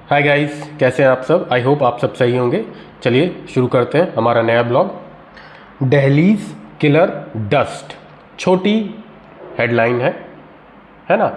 Hi guys, कैसे हैं आप सब। आई होप आप सब सही होंगे। चलिए शुरू करते हैं हमारा नया ब्लॉग। दिल्लीज किलर डस्ट, छोटी हेडलाइन है ना।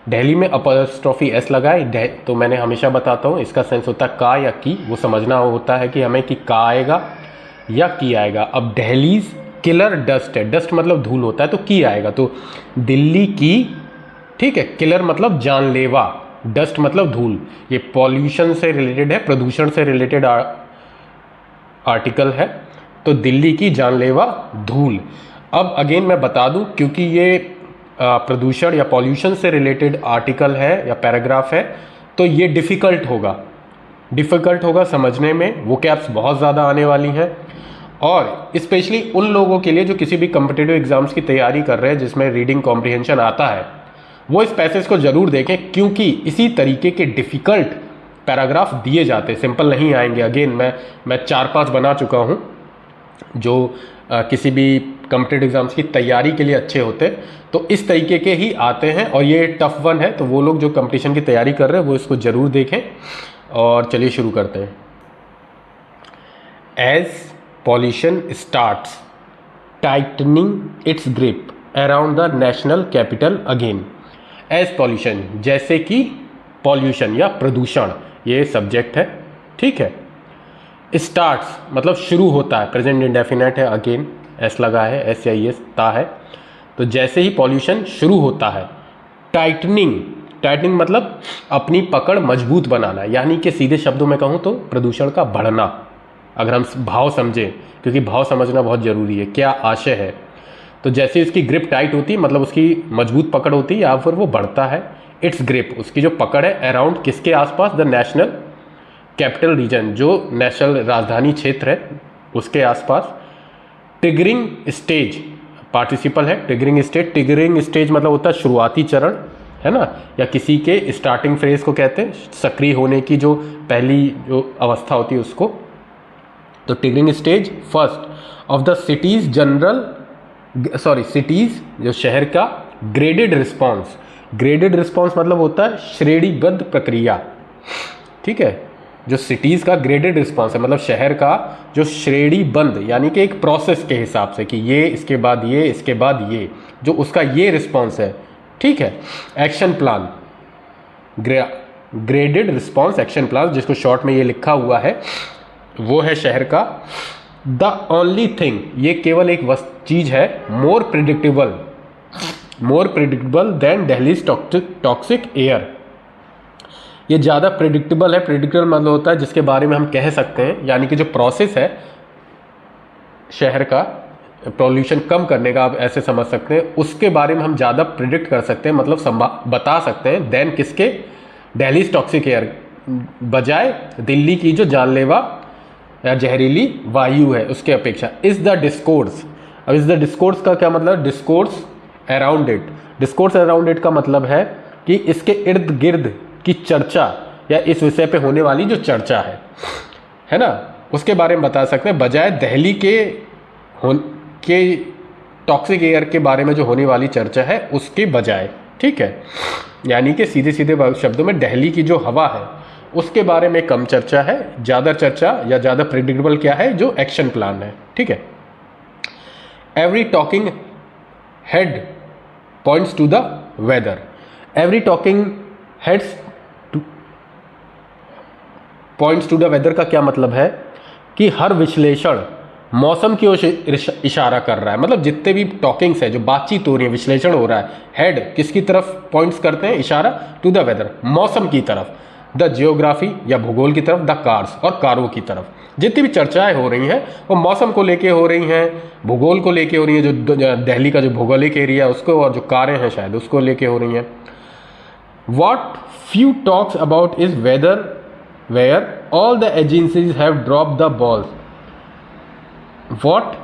दिल्ली में अपॉस्ट्रोफी एस लगाए तो मैंने हमेशा बताता हूँ इसका सेंस होता है का या की। वो समझना होता है कि हमें कि का आएगा या की आएगा। अब दिल्लीज किलर डस्ट है, डस्ट मतलब धूल होता है, तो की आएगा तो दिल्ली की, ठीक है। किलर मतलब जानलेवा, डस्ट मतलब धूल। ये पॉल्यूशन से रिलेटेड है, प्रदूषण से रिलेटेड आर्टिकल है। तो दिल्ली की जानलेवा धूल। अब अगेन मैं बता दूं, क्योंकि ये प्रदूषण या पॉल्यूशन से रिलेटेड आर्टिकल है या पैराग्राफ है, तो ये डिफ़िकल्ट होगा समझने में। वो कैप्स बहुत ज़्यादा आने वाली हैं, और स्पेशली उन लोगों के लिए जो किसी भी कम्पिटिटिव एग्जाम्स की तैयारी कर रहे हैं जिसमें रीडिंग कॉम्प्रिहेंशन आता है, वो इस पैसेज को ज़रूर देखें, क्योंकि इसी तरीके के डिफ़िकल्ट पैराग्राफ दिए जाते, सिंपल नहीं आएंगे। अगेन मैं 4-5 बना चुका हूँ जो किसी भी कम्पिटिटिव एग्जाम्स की तैयारी के लिए अच्छे होते, तो इस तरीके के ही आते हैं। और ये टफ वन है, तो वो लोग जो कंपटीशन की तैयारी कर रहे हैं वो इसको ज़रूर देखें। और चलिए शुरू करते हैं। As pollution starts tightening its grip around the national capital again. As pollution, जैसे कि पॉल्यूशन या प्रदूषण, ये सब्जेक्ट है, ठीक है। स्टार्ट्स मतलब शुरू होता है, प्रेजेंट इंडेफिनेट है, अगेन एस लगा है, एस या एस ता है। तो जैसे ही पॉल्यूशन शुरू होता है, टाइटनिंग मतलब अपनी पकड़ मजबूत बनाना, यानी कि सीधे शब्दों में कहूँ तो प्रदूषण का बढ़ना। अगर हम भाव समझें, क्योंकि भाव समझना बहुत ज़रूरी है, क्या आशय है। तो जैसे इसकी ग्रिप टाइट होती है मतलब उसकी मजबूत पकड़ होती है, या फिर वो बढ़ता है। इट्स ग्रिप, उसकी जो पकड़ है, अराउंड किसके आसपास, द नेशनल कैपिटल रीजन, जो नेशनल राजधानी क्षेत्र है उसके आसपास। ट्रिगरिंग स्टेज पार्टिसिपल है, ट्रिगरिंग स्टेज मतलब होता है शुरुआती चरण, है ना, या किसी के स्टार्टिंग फ्रेज को कहते हैं, सक्रिय होने की जो पहली जो अवस्था होती है उसको। तो triggering stage first of the cities cities जो शहर का ग्रेडेड रिस्पॉन्स मतलब होता है श्रेणीबद्ध प्रक्रिया, ठीक है। जो सिटीज़ का ग्रेडेड रिस्पॉन्स है मतलब शहर का जो श्रेणीबद्ध, यानी कि एक प्रोसेस के हिसाब से कि ये इसके बाद ये इसके बाद ये, जो उसका ये रिस्पॉन्स है, ठीक है। Action plan, graded response action plan, जिसको शॉर्ट में ये लिखा हुआ है, वो है शहर का। द ओनली थिंग, ये केवल एक चीज़ है, more predictable than Delhi's toxic air. ये ज़्यादा प्रिडिक्टेबल है, प्रिडिक्टेबल मतलब होता है जिसके बारे में हम कह सकते हैं, यानी कि जो प्रोसेस है शहर का पॉल्यूशन कम करने का, आप ऐसे समझ सकते हैं, उसके बारे में हम ज़्यादा प्रिडिक्ट कर सकते हैं, मतलब बता सकते हैं, देन किसके, दिल्लीज टॉक्सिक एयर, बजाय दिल्ली की जो जानलेवा या जहरीली वायु है उसके अपेक्षा। इज़ द डिस्कोर्स, अब इज़ द डिस्कोर्स का क्या मतलब, डिस्कोर्स अराउंड इट का मतलब है कि इसके इर्द गिर्द की चर्चा या इस विषय पे होने वाली जो चर्चा है ना, उसके बारे में बता सकते हैं, बजाय दिल्ली के टॉक्सिक एयर के बारे में जो होने वाली चर्चा है उसके बजाय, ठीक है। यानी कि सीधे शब्दों में दिल्ली की जो हवा है उसके बारे में कम चर्चा है, ज़्यादा चर्चा या ज़्यादा प्रिडिक्टेबल क्या है, जो एक्शन प्लान है, ठीक है। Every talking head points to the weather, every talking heads points to the weather का क्या मतलब है कि हर विश्लेषण मौसम की ओर इशारा कर रहा है। मतलब जितने भी टॉकिंग्स है, जो बातचीत हो रही है, विश्लेषण हो रहा है, हेड किसकी तरफ पॉइंट्स करते हैं, इशारा, टू द वेदर, मौसम की तरफ, द जियोग्राफी या भूगोल की तरफ, द कार्स और कारों की तरफ। जितनी भी चर्चाएं हो रही हैं वो मौसम को लेके हो रही हैं, भूगोल को लेके हो रही हैं, जो दिल्ली का जो भौगोलिक एरिया है उसको, और जो कारें हैं शायद उसको लेके हो रही हैं। What few talks about is where all the agencies have dropped the balls. What,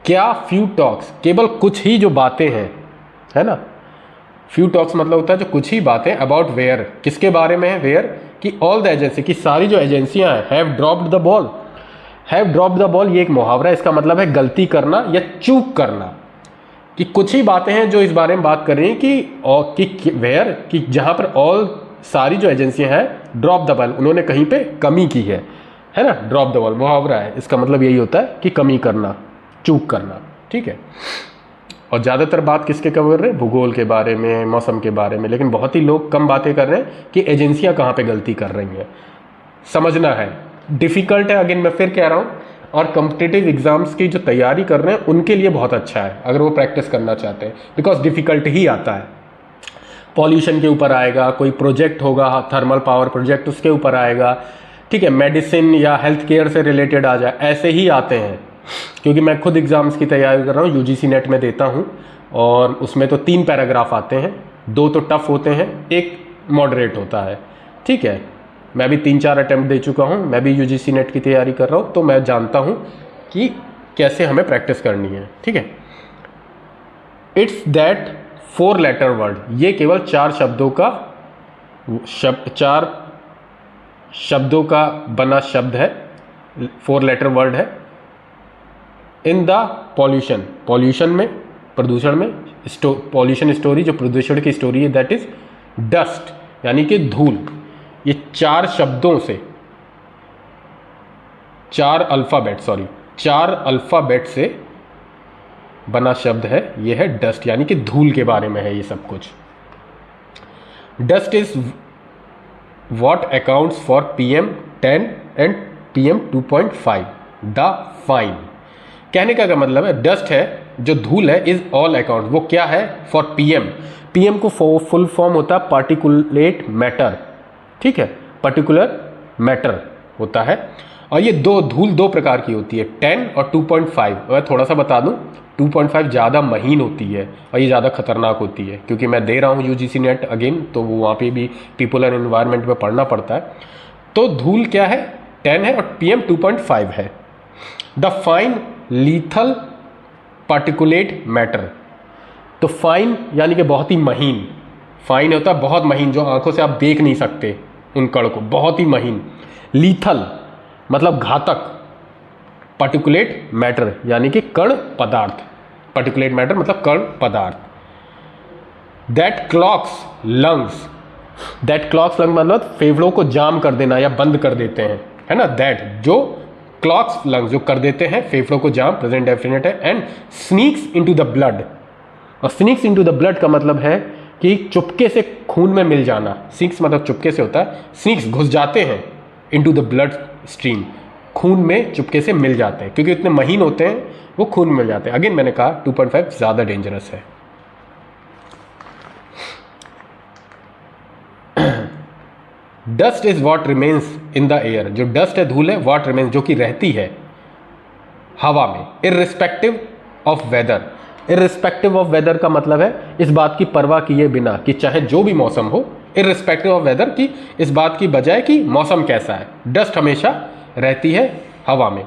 क्या, few talks, केवल कुछ ही जो बातें हैं, है ना। few talks मतलब होता है जो कुछ ही बातें, about where, किसके बारे में है, where, कि all the agency, की सारी जो एजेंसियां हैं, have dropped the ball, ये एक मुहावरा है, इसका मतलब है गलती करना या चूक करना, कि कुछ ही बातें हैं जो इस बारे में बात कर रही हैं कि वेयर, कि जहाँ पर ऑल सारी जो एजेंसियां हैं ड्रॉप द बॉल, उन्होंने कहीं पे कमी की है ना। ड्रॉप द बॉल मुहावरा है, इसका मतलब यही होता है कि कमी करना, चूक करना, ठीक है। और ज़्यादातर बात किसके कर रहे हैं, भूगोल के बारे में, मौसम के बारे में, लेकिन बहुत ही लोग कम बातें कर रहे हैं कि एजेंसियां कहाँ पे गलती कर रही हैं। समझना है, डिफ़िकल्ट है, अगेन मैं फिर कह रहा हूँ, और कॉम्पिटिटिव एग्जाम्स की जो तैयारी कर रहे हैं उनके लिए बहुत अच्छा है अगर वो प्रैक्टिस करना चाहते हैं, बिकॉज डिफ़िकल्ट ही आता है। पॉल्यूशन के ऊपर आएगा, कोई प्रोजेक्ट होगा, थर्मल पावर प्रोजेक्ट, उसके ऊपर आएगा, ठीक है, मेडिसिन या हेल्थ केयर से रिलेटेड आ जाए, ऐसे ही आते हैं। क्योंकि मैं खुद एग्ज़ाम्स की तैयारी कर रहा हूँ, यूजीसी नेट में देता हूँ, और उसमें तो 3 पैराग्राफ आते हैं, 2 तो टफ होते हैं, 1 मॉडरेट होता है, ठीक है। मैं भी 3-4 अटैम्प्ट दे चुका हूँ, मैं भी यूजीसी नेट की तैयारी कर रहा हूँ, तो मैं जानता हूँ कि कैसे हमें प्रैक्टिस करनी है, ठीक है। इट्स दैट 4 लेटर वर्ड, ये केवल 4 शब्दों का 4 शब्दों का बना शब्द है, 4 लेटर वर्ड है। इन द पॉल्यूशन, पॉल्यूशन में, प्रदूषण में, पॉल्यूशन स्टोरी, जो प्रदूषण की स्टोरी है, दैट इज डस्ट, यानी कि धूल। ये 4 शब्दों से, 4 अल्फ़ाबेट से बना शब्द है, ये है डस्ट, यानी कि धूल के बारे में है ये सब कुछ। Dust is what accounts for PM10 and PM2.5 the fine. कहने का क्या मतलब है, डस्ट है जो धूल है, इज ऑल अकाउंट, वो क्या है, फॉर पीएम को फुल फॉर्म होता है पार्टिकुलेट मैटर, ठीक है, पर्टिकुलर मैटर होता है। और ये धूल 2 प्रकार की होती है, 10 और 2.5। मैं थोड़ा सा बता दूं, 2.5 ज़्यादा महीन होती है और ये ज़्यादा खतरनाक होती है, क्योंकि मैं दे रहा हूँ यूजीसी नेट अगेन, तो वो वहाँ पे भी पीपल एंड एनवायरनमेंट में पढ़ना पड़ता है। तो धूल क्या है, 10 है, और PM 2.5 है। The fine lethal particulate matter, तो फाइन यानी कि बहुत ही महीन, फाइन होता है बहुत महीन, जो आंखों से आप देख नहीं सकते उन कण को, बहुत ही महीन। लीथल मतलब घातक, पार्टिकुलेट मैटर यानी कि कण पदार्थ, पार्टिकुलेट मैटर मतलब कण पदार्थ। That clocks lungs, that clocks lung मतलब फेफड़ों को जाम कर देना या बंद कर देते हैं, है ना। दैट जो क्लॉक्स लंग्स जो कर देते हैं फेफड़ों को जाम, प्रेजेंट डेफिनेट है। And sneaks into the blood, और स्नीक्स इनटू द ब्लड का मतलब है कि चुपके से खून में मिल जाना। स्नीक्स मतलब चुपके से होता है, स्नीक्स घुस जाते हैं इनटू द ब्लड स्ट्रीम, खून में चुपके से मिल जाते हैं, क्योंकि इतने महीन होते हैं वो खून में मिल जाते हैं। अगेन मैंने कहा 2.5 ज़्यादा डेंजरस है। Dust is what remains in the air, जो डस्ट है, धूल है, वॉट रिमेन्स जो कि रहती है हवा में, irrespective of weather. Irrespective of weather का मतलब है इस बात की परवाह किए बिना कि चाहे जो भी मौसम हो, इर्रिस्पेक्टिव ऑफ वेदर की इस बात की बजाय कि मौसम कैसा है, डस्ट हमेशा रहती है हवा में।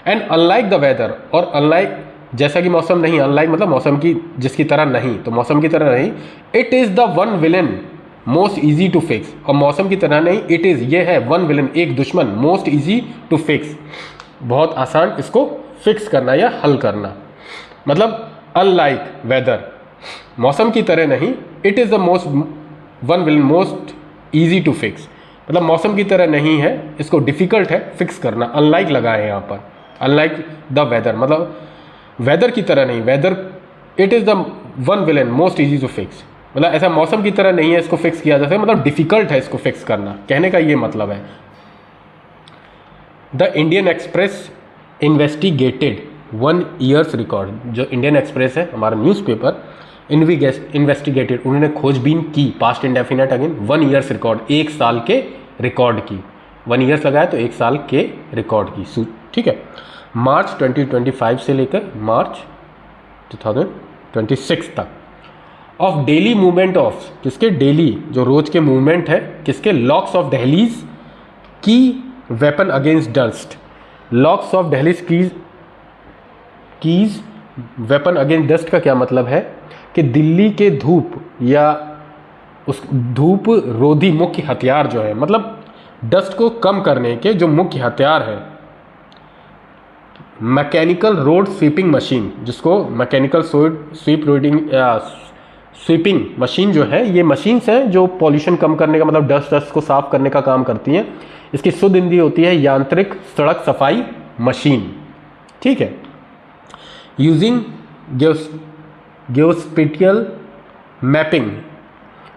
एंड अनलाइक द वेदर, और अनलाइक जैसा कि मौसम नहीं, अनलाइक मतलब मौसम की जिसकी तरह नहीं, तो मौसम की तरह नहीं। It is the one villain most easy to fix, और मौसम की तरह नहीं, इट इज़ ये है वन विलन एक दुश्मन, मोस्ट ईजी टू फिक्स बहुत आसान इसको फिक्स करना या हल करना। मतलब अनलाइक वेदर मौसम की तरह नहीं, it is the most one villain most easy to fix, मतलब मौसम की तरह नहीं है, इसको डिफ़िकल्ट है फिक्स करना। अनलाइक लगाए यहाँ पर, अनलाइक द वेदर मतलब वेदर की तरह नहीं, weather it is the one villain most easy to fix, मतलब ऐसा मौसम की तरह नहीं है इसको फिक्स किया जा सकता, मतलब डिफ़िकल्ट है इसको फिक्स करना, कहने का ये मतलब है। The Indian express investigated 1 years record, जो इंडियन एक्सप्रेस है हमारा न्यूज़पेपर, इन्वेस्टिगेटेड उन्होंने खोजबीन की, past indefinite again, 1 years record, 1 साल के रिकॉर्ड की, 1 ईयर्स लगाया तो 1 साल के रिकॉर्ड की, ठीक है। मार्च 2025 से लेकर मार्च 2026 तक ऑफ डेली मूवमेंट ऑफ, किसके डेली जो रोज के मूवमेंट है, किसके लॉक्स ऑफ दहलीज की weapon against dust, locks of दहलीज कीज वेपन अगेंस्ट डस्ट का क्या मतलब है कि दिल्ली के धूप या उस धूप रोधी मुख्य हथियार जो है, मतलब डस्ट को कम करने के जो मुख्य हथियार है, मैकेनिकल रोड स्वीपिंग मशीन, जिसको mechanical sweep roading sweeping machine जो है, ये मशीन्स हैं जो पॉल्यूशन कम करने का मतलब डस्ट को साफ करने का काम करती हैं। इसकी शुद्ध हिंदी होती है यांत्रिक सड़क सफाई मशीन। ठीक है। Using geospatial mapping.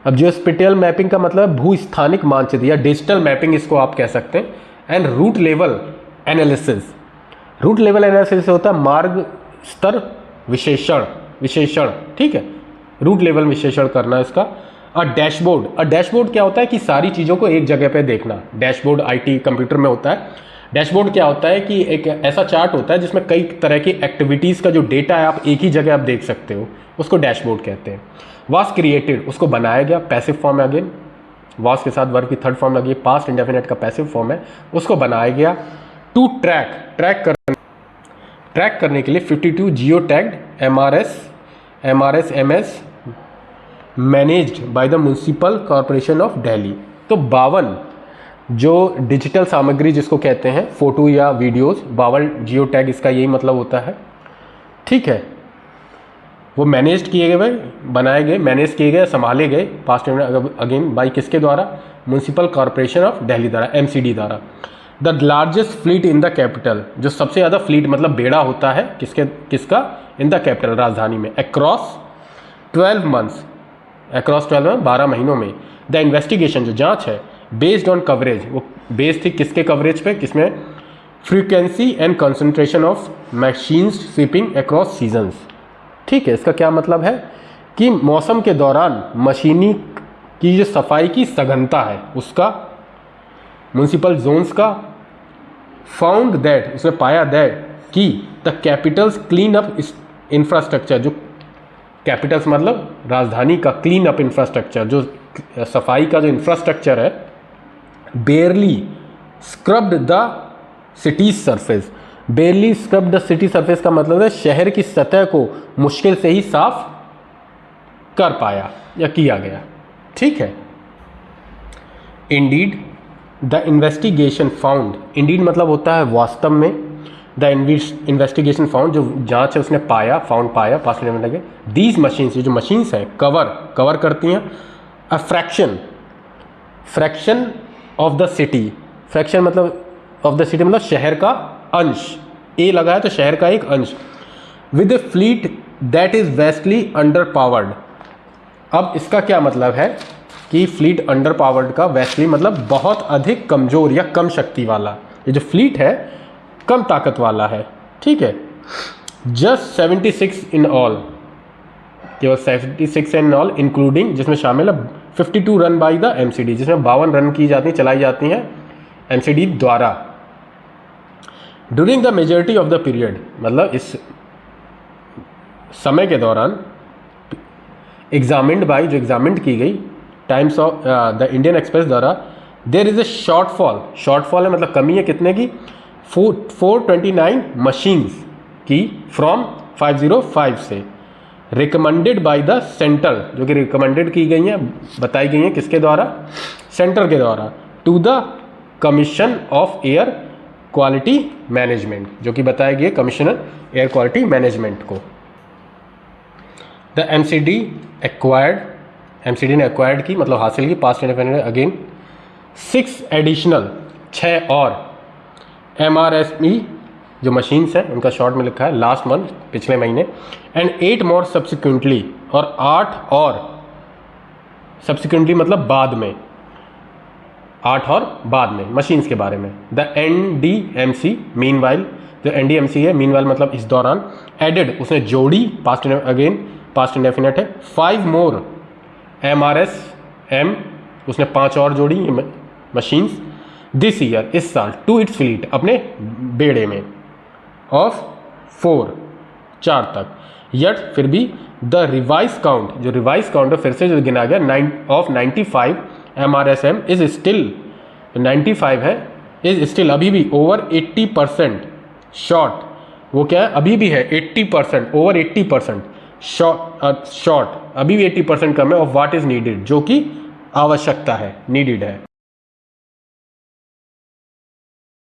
अब जियोस्पेटियल मैपिंग का मतलब भूस्थानिक मानचित्र या डिजिटल मैपिंग इसको आप कह सकते हैं। And root level analysis. Root level analysis होता है मार्ग स्तर विशेषण। ठीक है, रूट लेवल विश्लेषण करना इसका। अ डैशबोर्ड क्या होता है कि सारी चीज़ों को एक जगह पे देखना। डैशबोर्ड आईटी कंप्यूटर में होता है। डैशबोर्ड क्या होता है कि एक ऐसा चार्ट होता है जिसमें कई तरह की एक्टिविटीज़ का जो डेटा है आप एक ही जगह आप देख सकते हो, उसको डैशबोर्ड कहते हैं। वाज क्रिएटेड, उसको बनाया गया, पैसिव फॉर्म है अगेन, वाज के साथ वर्ब की थर्ड फॉर्म लगी, पास्ट इंडेफिनिट का पैसिव फॉर्म है, उसको बनाया गया। टू ट्रैक करने के लिए 52 geotagged MRS managed by the municipal corporation of Delhi. तो 52 जो डिजिटल सामग्री जिसको कहते हैं, फोटो या वीडियोस, 52 जियो टैग, इसका यही मतलब होता है। ठीक है, वो मैनेज किए गए, बनाए गए, मैनेज किए गए, संभाले गए, पास्ट अगेन बाई किसके द्वारा? म्यूनिसिपल कॉरपोरेशन ऑफ दिल्ली द्वारा, MCD द्वारा। The largest fleet in the capital, जो सबसे ज़्यादा फ्लीट मतलब बेड़ा होता है किसका? इन द कैपिटल, राजधानी में। अक्रॉस 12 मंथ्स, 12 महीनों में। द इन्वेस्टिगेशन, जो जांच है, बेस्ड ऑन कवरेज, वो बेस्ड थी किसके कवरेज पे? किसमें? Frequency and concentration of machines sweeping across seasons. ठीक है, इसका क्या मतलब है कि मौसम के दौरान मशीनी की जो सफाई की सघनता है उसका, म्यूनिसिपल जोन्स का। फाउंड दैट, उसने पाया दैट कि the Capitals clean up infrastructure, जो कैपिटल्स मतलब राजधानी का क्लीन अप इंफ्रास्ट्रक्चर, जो सफाई का जो इंफ्रास्ट्रक्चर है, barely scrubbed the city surface. Barely scrubbed the city surface का मतलब है शहर की सतह को मुश्किल से ही साफ कर पाया या किया गया। ठीक है। Indeed the investigation found, Indeed मतलब होता है वास्तव में, द इन्वेस्टिगेशन फाउंड, जो जांच है उसने पाया, फाउंड पाया, पास्ट में लगे। दीज मशीन्स, ये जो मशीन्स हैं, कवर करती हैं a fraction of the city. Fraction मतलब ऑफ द सिटी मतलब शहर का अंश, ए लगा है तो शहर का एक अंश। With A fleet that is vastly under powered. अब इसका क्या मतलब है कि फ्लीट अंडर पावर्ड का वेस्टली मतलब बहुत अधिक कमजोर या कम शक्ति वाला। ये जो फ्लीट है कम ताकत वाला है। ठीक है। जस्ट 76 इन ऑल, केवल 76 इन ऑल, इंक्लूडिंग, जिसमें शामिल है 52 रन बाई द MCD, जिसमें 52 रन की जाती चलाई जाती हैं MCD द्वारा। During the majority of the period, मतलब इस समय के दौरान, एग्जामिन्ड बाई, जो एग्जामिन्ड की गई, Times of the Indian Express द्वारा, there is a shortfall. Shortfall है मतलब कमी है कितने की? 429 मशीन्स की फ्रॉम 505 से। रिकमेंडेड बाय द सेंटर, जो कि रिकमेंडेड की गई हैं, बताई गई हैं किसके द्वारा? सेंटर के द्वारा। To the commission of air quality management, जो कि बताया गया कमिश्नर एयर क्वालिटी मैनेजमेंट को। द MCD ने एक्वायर्ड की मतलब हासिल की, पास्ट इंडेफिनिट अगेन। 6 एडिशनल, 6 और MRSE जो मशीन्स हैं उनका शॉर्ट में लिखा है लास्ट मंथ, पिछले महीने। एंड 8 मोर सब्सिक्वेंटली, और 8 और सब्सिक्वेंटली मतलब बाद में, 8 और बाद में मशीन्स के बारे में। द NDMC मीनवाइल, जो NDMC है मीनवाइल मतलब इस दौरान। एडेड, उसने जोड़ी, पास्ट अगेन पास्ट इंडेफिनिट है। 5 मोर MRSM, उसने 5 और जोड़ी मशीन्स। दिस ईयर, इस साल, टू इट्स फ्लीट, अपने बेड़े में, ऑफ 4 तक। यट फिर भी द रिवाइज काउंट, जो रिवाइज काउंट है फिर से जो गिना गया, 95 MRSM इज स्टिल, 95 है, इज स्टिल अभी भी ओवर 80% शॉर्ट। वो क्या है? अभी भी है 80%, ओवर 80% शॉर्ट, अभी भी 80% कम है ऑफ व्हाट इज नीडेड, जो कि आवश्यकता है, नीडेड है।